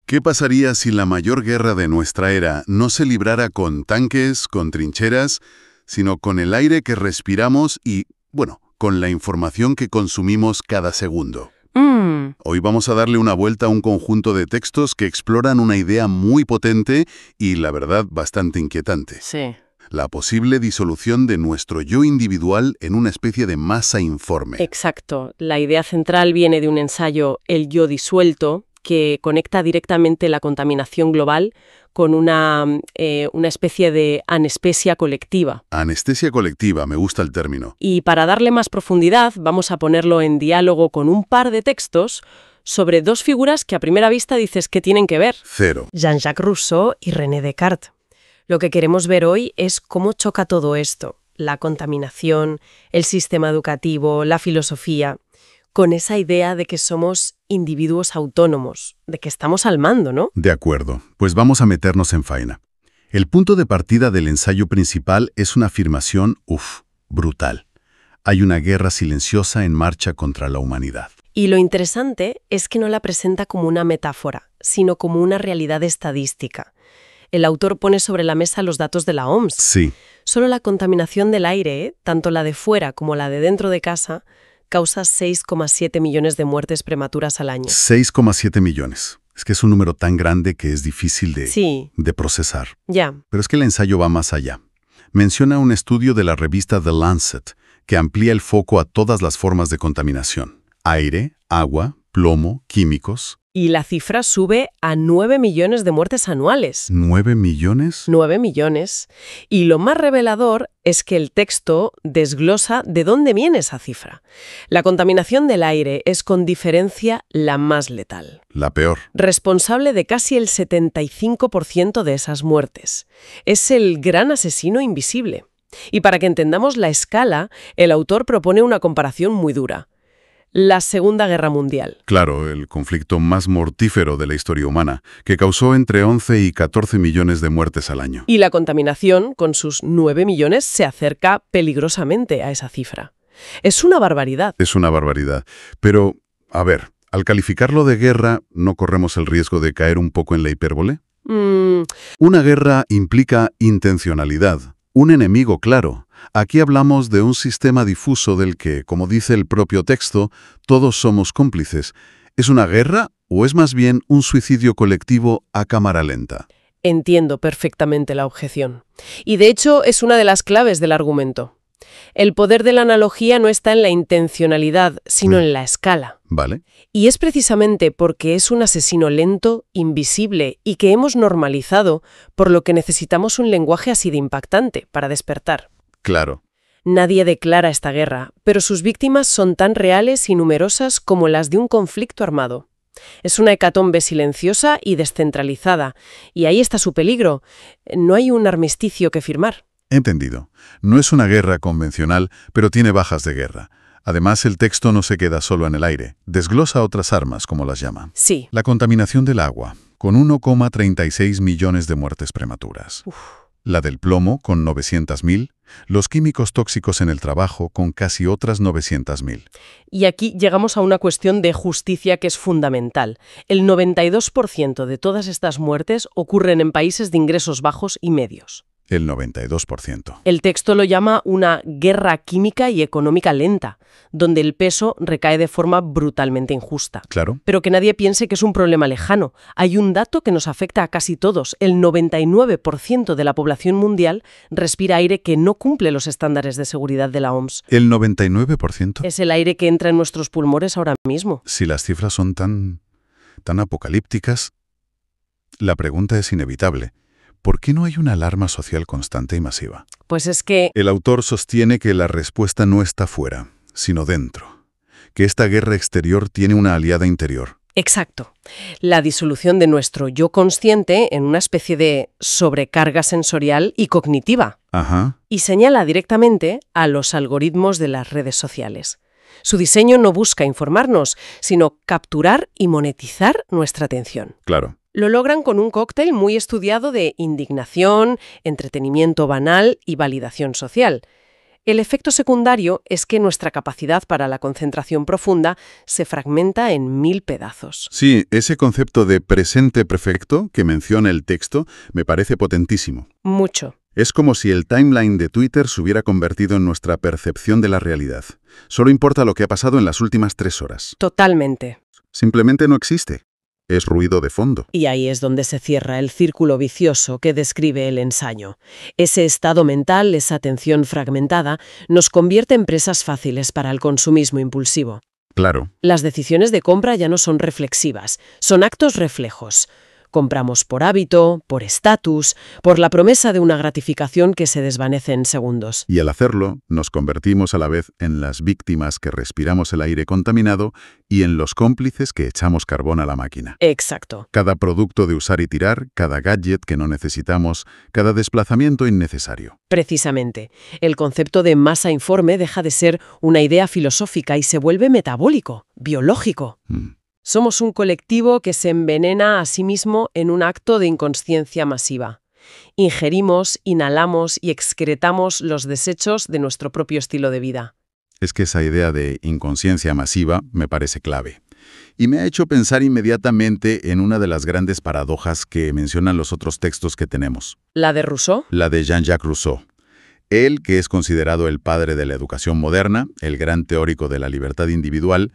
¿Qué pasaría si la mayor guerra de nuestra era no se librara con tanques, con trincheras, sino con el aire que respiramos y, bueno, con la información que consumimos cada segundo? Hoy vamos a darle una vuelta a un conjunto de textos que exploran una idea muy potente y, la verdad, bastante inquietante. Sí. La posible disolución de nuestro yo individual en una especie de masa informe. Exacto. La idea central viene de un ensayo, El yo disuelto, que conecta directamente la contaminación global con una especie de anestesia colectiva. Anestesia colectiva, me gusta el término. Y para darle más profundidad, vamos a ponerlo en diálogo con un par de textos sobre dos figuras que a primera vista dices que tienen que ver. Cero. Jean-Jacques Rousseau y René Descartes. Lo que queremos ver hoy es cómo choca todo esto, la contaminación, el sistema educativo, la filosofía, con esa idea de que somos individuos autónomos, de que estamos al mando, ¿no? De acuerdo, pues vamos a meternos en faena. El punto de partida del ensayo principal es una afirmación, brutal. Hay una guerra silenciosa en marcha contra la humanidad. Y lo interesante es que no la presenta como una metáfora, sino como una realidad estadística. El autor pone sobre la mesa los datos de la OMS. Sí. Solo la contaminación del aire, tanto la de fuera como la de dentro de casa, causa 6,7 millones de muertes prematuras al año. 6,7 millones. Es que es un número tan grande que es difícil de procesar. Ya. Pero es que el ensayo va más allá. Menciona un estudio de la revista The Lancet que amplía el foco a todas las formas de contaminación. Aire, agua, plomo, químicos. Y la cifra sube a 9 millones de muertes anuales. ¿9 millones? 9 millones. Y lo más revelador es que el texto desglosa de dónde viene esa cifra. La contaminación del aire es con diferencia la más letal. La peor. Responsable de casi el 75% de esas muertes. Es el gran asesino invisible. Y para que entendamos la escala, el autor propone una comparación muy dura. La Segunda Guerra Mundial. Claro, el conflicto más mortífero de la historia humana, que causó entre 11 y 14 millones de muertes al año. Y la contaminación, con sus 9 millones, se acerca peligrosamente a esa cifra. Es una barbaridad. Es una barbaridad. Pero, a ver, al calificarlo de guerra, ¿no corremos el riesgo de caer un poco en la hipérbole? Una guerra implica intencionalidad, un enemigo claro. Aquí hablamos de un sistema difuso del que, como dice el propio texto, todos somos cómplices. ¿Es una guerra o es más bien un suicidio colectivo a cámara lenta? Entiendo perfectamente la objeción. Y de hecho es una de las claves del argumento. El poder de la analogía no está en la intencionalidad, sino en la escala. Vale. Y es precisamente porque es un asesino lento, invisible y que hemos normalizado, por lo que necesitamos un lenguaje así de impactante para despertar. Claro. Nadie declara esta guerra, pero sus víctimas son tan reales y numerosas como las de un conflicto armado. Es una hecatombe silenciosa y descentralizada, y ahí está su peligro. No hay un armisticio que firmar. Entendido. No es una guerra convencional, pero tiene bajas de guerra. Además, el texto no se queda solo en el aire. Desglosa otras armas, como las llama. Sí. La contaminación del agua, con 1,36 millones de muertes prematuras. La del plomo, con 900.000. Los químicos tóxicos en el trabajo, con casi otras 900.000. Y aquí llegamos a una cuestión de justicia que es fundamental. El 92% de todas estas muertes ocurren en países de ingresos bajos y medios. El 92%. El texto lo llama una guerra química y económica lenta, donde el peso recae de forma brutalmente injusta. Claro. Pero que nadie piense que es un problema lejano. Hay un dato que nos afecta a casi todos. El 99% de la población mundial respira aire que no cumple los estándares de seguridad de la OMS. ¿El 99%? Es el aire que entra en nuestros pulmones ahora mismo. Si las cifras son tan apocalípticas, la pregunta es inevitable. ¿Por qué no hay una alarma social constante y masiva? Pues es que... El autor sostiene que la respuesta no está fuera, sino dentro. Que esta guerra exterior tiene una aliada interior. Exacto. La disolución de nuestro yo consciente en una especie de sobrecarga sensorial y cognitiva. Ajá. Y señala directamente a los algoritmos de las redes sociales. Su diseño no busca informarnos, sino capturar y monetizar nuestra atención. Claro. Lo logran con un cóctel muy estudiado de indignación, entretenimiento banal y validación social. El efecto secundario es que nuestra capacidad para la concentración profunda se fragmenta en 1000 pedazos. Sí, ese concepto de presente perfecto que menciona el texto me parece potentísimo. Mucho. Es como si el timeline de Twitter se hubiera convertido en nuestra percepción de la realidad. Solo importa lo que ha pasado en las últimas 3 horas. Totalmente. Simplemente no existe. Es ruido de fondo. Y ahí es donde se cierra el círculo vicioso que describe el ensayo. Ese estado mental, esa atención fragmentada, nos convierte en presas fáciles para el consumismo impulsivo. Claro. Las decisiones de compra ya no son reflexivas, son actos reflejos. Compramos por hábito, por estatus, por la promesa de una gratificación que se desvanece en segundos. Y al hacerlo, nos convertimos a la vez en las víctimas que respiramos el aire contaminado y en los cómplices que echamos carbón a la máquina. Exacto. Cada producto de usar y tirar, cada gadget que no necesitamos, cada desplazamiento innecesario. Precisamente, el concepto de masa informe deja de ser una idea filosófica y se vuelve metabólico, biológico. Somos un colectivo que se envenena a sí mismo en un acto de inconsciencia masiva. Ingerimos, inhalamos y excretamos los desechos de nuestro propio estilo de vida. Es que esa idea de inconsciencia masiva me parece clave. Y me ha hecho pensar inmediatamente en una de las grandes paradojas que mencionan los otros textos que tenemos. ¿La de Rousseau? La de Jean-Jacques Rousseau. Él, que es considerado el padre de la educación moderna, el gran teórico de la libertad individual,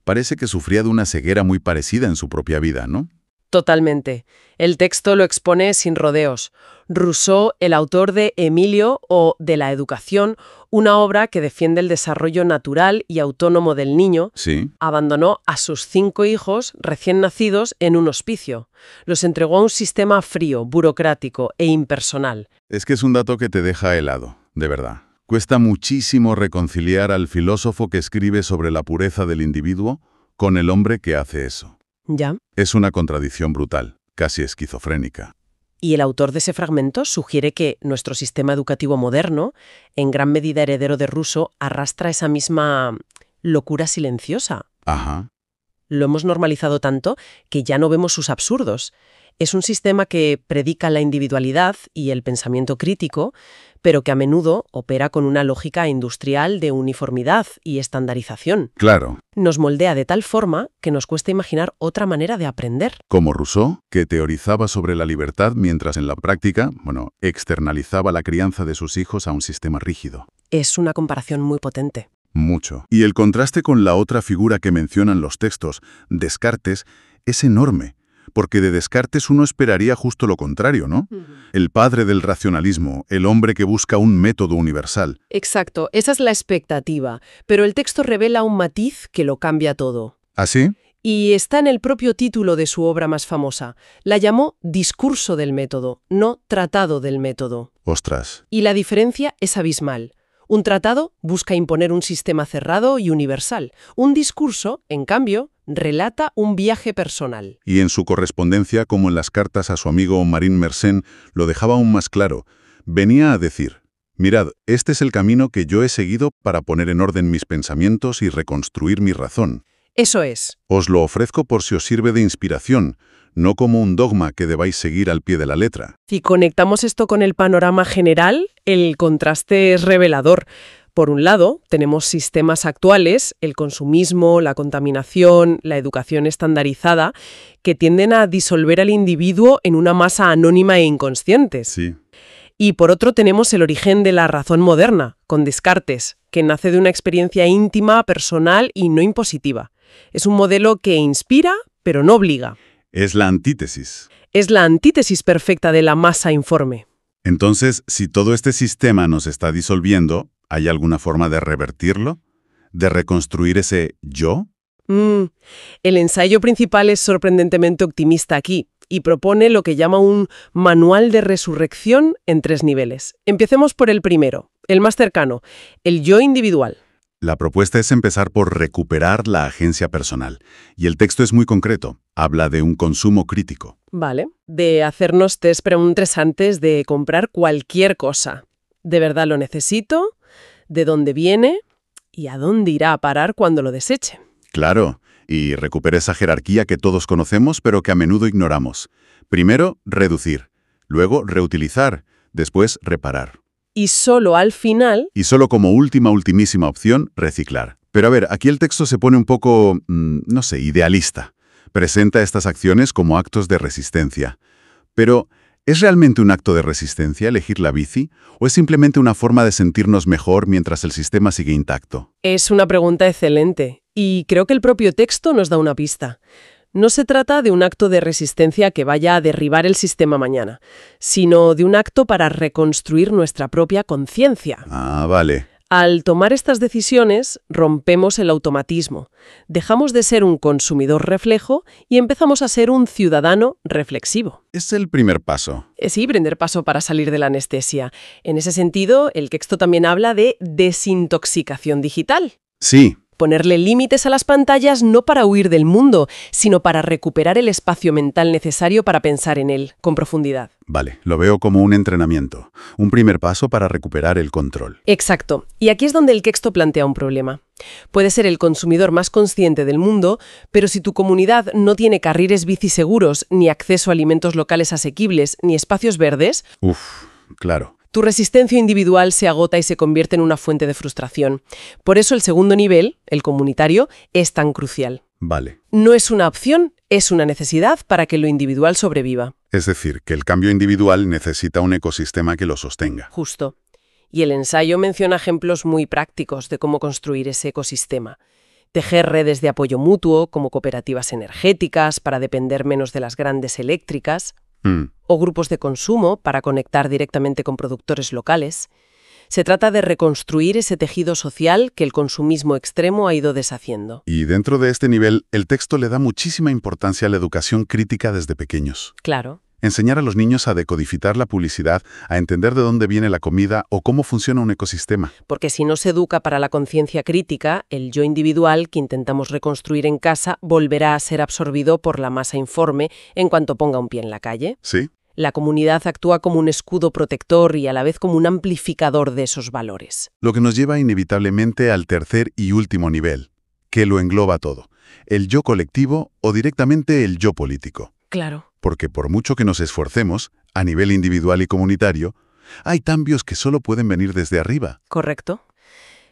parece que sufría de una ceguera muy parecida en su propia vida, ¿no? Totalmente. El texto lo expone sin rodeos. Rousseau, el autor de Emilio o de la educación, una obra que defiende el desarrollo natural y autónomo del niño, Sí. abandonó a sus 5 hijos recién nacidos en un hospicio. Los entregó a un sistema frío, burocrático e impersonal. Es que es un dato que te deja helado, de verdad. Cuesta muchísimo reconciliar al filósofo que escribe sobre la pureza del individuo con el hombre que hace eso. ¿Ya? Es una contradicción brutal, casi esquizofrénica. Y el autor de ese fragmento sugiere que nuestro sistema educativo moderno, en gran medida heredero de Rousseau, arrastra esa misma locura silenciosa. Ajá. Lo hemos normalizado tanto que ya no vemos sus absurdos. Es un sistema que predica la individualidad y el pensamiento crítico, pero que a menudo opera con una lógica industrial de uniformidad y estandarización. Claro. Nos moldea de tal forma que nos cuesta imaginar otra manera de aprender. Como Rousseau, que teorizaba sobre la libertad mientras en la práctica, externalizaba la crianza de sus hijos a un sistema rígido. Es una comparación muy potente. Mucho. Y el contraste con la otra figura que mencionan los textos, Descartes, es enorme. Porque de Descartes uno esperaría justo lo contrario, ¿no? El padre del racionalismo, el hombre que busca un método universal. Exacto, esa es la expectativa, pero el texto revela un matiz que lo cambia todo. ¿Ah, sí? Y está en el propio título de su obra más famosa. La llamó Discurso del método, no Tratado del método. Ostras. Y la diferencia es abismal. Un tratado busca imponer un sistema cerrado y universal. Un discurso, en cambio, relata un viaje personal. Y en su correspondencia, como en las cartas a su amigo Marin Mersenne, lo dejaba aún más claro. Venía a decir, mirad, este es el camino que yo he seguido para poner en orden mis pensamientos y reconstruir mi razón. Eso es. Os lo ofrezco por si os sirve de inspiración, no como un dogma que debáis seguir al pie de la letra. Si conectamos esto con el panorama general, el contraste es revelador. Por un lado, tenemos sistemas actuales, el consumismo, la contaminación, la educación estandarizada, que tienden a disolver al individuo en una masa anónima e inconsciente. Sí. Y por otro tenemos el origen de la razón moderna, con Descartes, que nace de una experiencia íntima, personal y no impositiva. Es un modelo que inspira, pero no obliga. Es la antítesis. Es la antítesis perfecta de la masa informe. Entonces, si todo este sistema nos está disolviendo, ¿hay alguna forma de revertirlo? ¿De reconstruir ese yo? El ensayo principal es sorprendentemente optimista aquí y propone lo que llama un manual de resurrección en 3 niveles. Empecemos por el primero, el más cercano, el yo individual. La propuesta es empezar por recuperar la agencia personal. Y el texto es muy concreto. Habla de un consumo crítico. Vale, de hacernos 3 preguntas antes de comprar cualquier cosa. ¿De verdad lo necesito? ¿De dónde viene? ¿Y a dónde irá a parar cuando lo deseche? Claro, y recupera esa jerarquía que todos conocemos pero que a menudo ignoramos. Primero, reducir. Luego, reutilizar. Después, reparar. Y solo al final... Y solo como ultimísima opción, reciclar. Pero a ver, aquí el texto se pone un poco, no sé, idealista. Presenta estas acciones como actos de resistencia. Pero, ¿es realmente un acto de resistencia elegir la bici? ¿O es simplemente una forma de sentirnos mejor mientras el sistema sigue intacto? Es una pregunta excelente. Y creo que el propio texto nos da una pista. No se trata de un acto de resistencia que vaya a derribar el sistema mañana, sino de un acto para reconstruir nuestra propia conciencia. Ah, vale. Al tomar estas decisiones, rompemos el automatismo. Dejamos de ser un consumidor reflejo y empezamos a ser un ciudadano reflexivo. Es el primer paso. Sí, primer paso para salir de la anestesia. En ese sentido, el texto también habla de desintoxicación digital. Sí. Ponerle límites a las pantallas no para huir del mundo, sino para recuperar el espacio mental necesario para pensar en él, con profundidad. Vale, lo veo como un entrenamiento, un primer paso para recuperar el control. Exacto. Y aquí es donde el texto plantea un problema. Puedes ser el consumidor más consciente del mundo, pero si tu comunidad no tiene carriles bici seguros, ni acceso a alimentos locales asequibles, ni espacios verdes... Claro. Tu resistencia individual se agota y se convierte en una fuente de frustración. Por eso el segundo nivel, el comunitario, es tan crucial. Vale. No es una opción, es una necesidad para que lo individual sobreviva. Es decir, que el cambio individual necesita un ecosistema que lo sostenga. Justo. Y el ensayo menciona ejemplos muy prácticos de cómo construir ese ecosistema. Tejer redes de apoyo mutuo, como cooperativas energéticas, para depender menos de las grandes eléctricas. O grupos de consumo para conectar directamente con productores locales. Se trata de reconstruir ese tejido social que el consumismo extremo ha ido deshaciendo. Y dentro de este nivel, el texto le da muchísima importancia a la educación crítica desde pequeños. Claro. Enseñar a los niños a decodificar la publicidad, a entender de dónde viene la comida o cómo funciona un ecosistema. Porque si no se educa para la conciencia crítica, el yo individual que intentamos reconstruir en casa volverá a ser absorbido por la masa informe en cuanto ponga un pie en la calle. ¿Sí? La comunidad actúa como un escudo protector y a la vez como un amplificador de esos valores. Lo que nos lleva inevitablemente al tercer y último nivel, que lo engloba todo. El yo colectivo o directamente el yo político. Claro. Porque por mucho que nos esforcemos, a nivel individual y comunitario, hay cambios que solo pueden venir desde arriba. Correcto.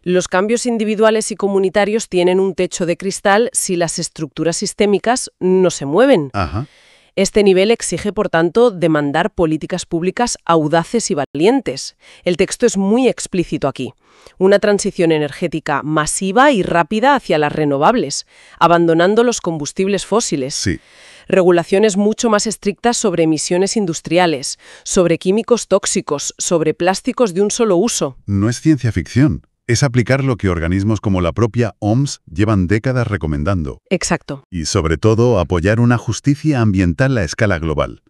Los cambios individuales y comunitarios tienen un techo de cristal si las estructuras sistémicas no se mueven. Ajá. Este nivel exige, por tanto, demandar políticas públicas audaces y valientes. El texto es muy explícito aquí. Una transición energética masiva y rápida hacia las renovables, abandonando los combustibles fósiles. Sí. Regulaciones mucho más estrictas sobre emisiones industriales, sobre químicos tóxicos, sobre plásticos de un solo uso. No es ciencia ficción. Es aplicar lo que organismos como la propia OMS llevan décadas recomendando. Exacto. Y sobre todo, apoyar una justicia ambiental a escala global.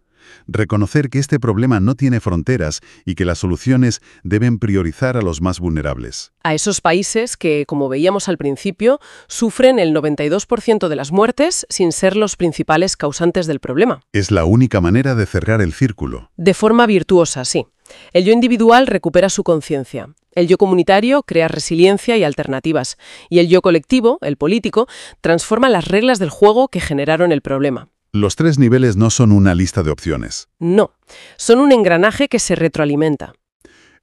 Reconocer que este problema no tiene fronteras y que las soluciones deben priorizar a los más vulnerables. A esos países que, como veíamos al principio, sufren el 92% de las muertes sin ser los principales causantes del problema. Es la única manera de cerrar el círculo. De forma virtuosa, sí. El yo individual recupera su conciencia. El yo comunitario crea resiliencia y alternativas. Y el yo colectivo, el político, transforma las reglas del juego que generaron el problema. Los tres niveles no son una lista de opciones. No, son un engranaje que se retroalimenta.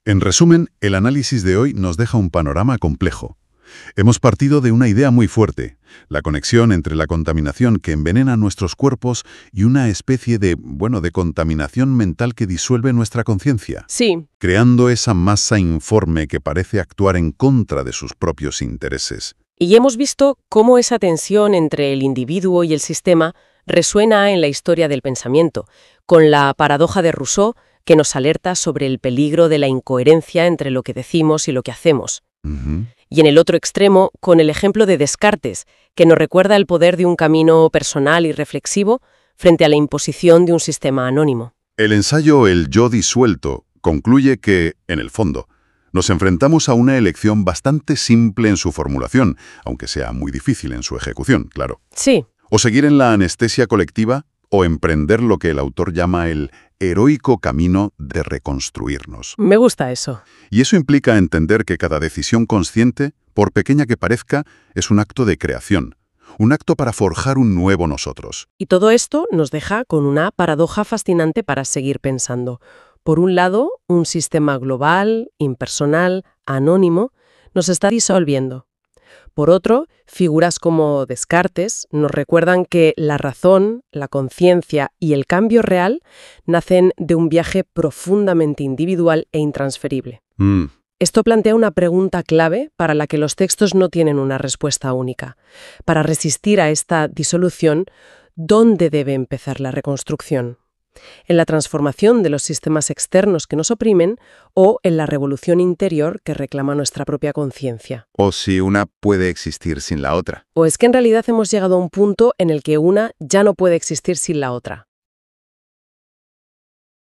En resumen, el análisis de hoy nos deja un panorama complejo. Hemos partido de una idea muy fuerte, la conexión entre la contaminación que envenena nuestros cuerpos y una especie de contaminación mental que disuelve nuestra conciencia. Sí. Creando esa masa informe que parece actuar en contra de sus propios intereses. Y hemos visto cómo esa tensión entre el individuo y el sistema resuena en la historia del pensamiento, con la paradoja de Rousseau que nos alerta sobre el peligro de la incoherencia entre lo que decimos y lo que hacemos. Y en el otro extremo, con el ejemplo de Descartes, que nos recuerda el poder de un camino personal y reflexivo frente a la imposición de un sistema anónimo. El ensayo El yo disuelto concluye que, en el fondo, nos enfrentamos a una elección bastante simple en su formulación, aunque sea muy difícil en su ejecución, claro. Sí. O seguir en la anestesia colectiva, o emprender lo que el autor llama el heroico camino de reconstruirnos. Me gusta eso. Y eso implica entender que cada decisión consciente, por pequeña que parezca, es un acto de creación, un acto para forjar un nuevo nosotros. Y todo esto nos deja con una paradoja fascinante para seguir pensando. Por un lado, un sistema global, impersonal, anónimo, nos está disolviendo. Por otro, figuras como Descartes nos recuerdan que la razón, la conciencia y el cambio real nacen de un viaje profundamente individual e intransferible. Esto plantea una pregunta clave para la que los textos no tienen una respuesta única. Para resistir a esta disolución, ¿dónde debe empezar la reconstrucción? ¿En la transformación de los sistemas externos que nos oprimen o en la revolución interior que reclama nuestra propia conciencia? O si una puede existir sin la otra. ¿O es que en realidad hemos llegado a un punto en el que una ya no puede existir sin la otra?